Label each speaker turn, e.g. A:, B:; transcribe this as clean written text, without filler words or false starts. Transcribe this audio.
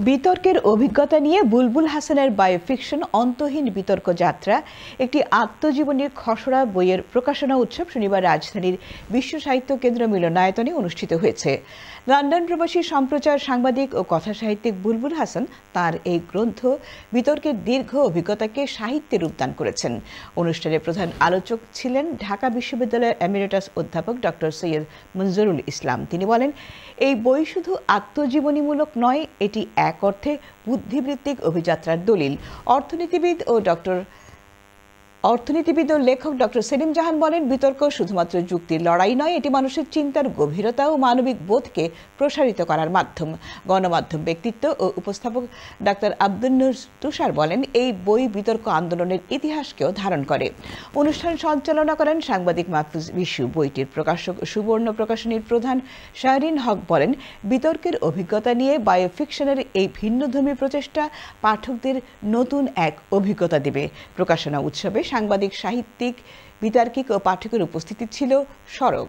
A: বিতর্কের অভিজ্ঞতা নিয়ে বুলবুল হাসানের বায়োফিকশন অন্তহীন বিতর্ক যাত্রা একটি আত্মজীবনীর খসড়া বইয়ের প্রকাশনা উৎসব শনিবার রাজধানীর বিশ্ব সাহিত্য কেন্দ্র মিলনায়তনে অনুষ্ঠিত হয়েছে। লন্ডন প্রবাসী সম্প্রচার সাংবাদিক ও কথাসাহিত্যিক বুলবুল হাসান তার এই গ্রন্থ বিতর্কের দীর্ঘ অভিজ্ঞতাকে সাহিত্যে রূপদান করেছেন। অনুষ্ঠানে প্রধান আলোচক ছিলেন ঢাকা বিশ্ববিদ্যালয়ের এমিরেটাস অধ্যাপক ডক্টর সৈয়দ মঞ্জুরুল ইসলাম। তিনি বলেন, এই বই শুধু আত্মজীবনীমূলক নয়, এটি এক অর্থে বুদ্ধিবৃত্তিক অভিযাত্রার দলিল। অর্থনীতিবিদ ও লেখক ডক্টর সেলিম জাহান বলেন, বিতর্ক শুধুমাত্র যুক্তির লড়াই নয়, এটি মানুষের চিন্তার গভীরতা ও মানবিক বোধকে প্রসারিত করার মাধ্যম। গণমাধ্যম ব্যক্তিত্ব ও উপস্থাপক ডাক্তার আব্দুল নূর তুষার বলেন, এই বই বিতর্ক আন্দোলনের ইতিহাসকেও ধারণ করে। অনুষ্ঠান সঞ্চালনা করেন সাংবাদিক মাহফুজ বিশু। বইটির প্রকাশক সুবর্ণ প্রকাশনীর প্রধান শাহরিন হক বলেন, বিতর্কের অভিজ্ঞতা নিয়ে বায়োফিকশনের এই ভিন্নধর্মী প্রচেষ্টা পাঠকদের নতুন এক অভিজ্ঞতা দেবে। প্রকাশনা উৎসবে সাংবাদিক, সাহিত্যিক, বিতার্কিক ও পাঠকের উপস্থিতি ছিল সরব।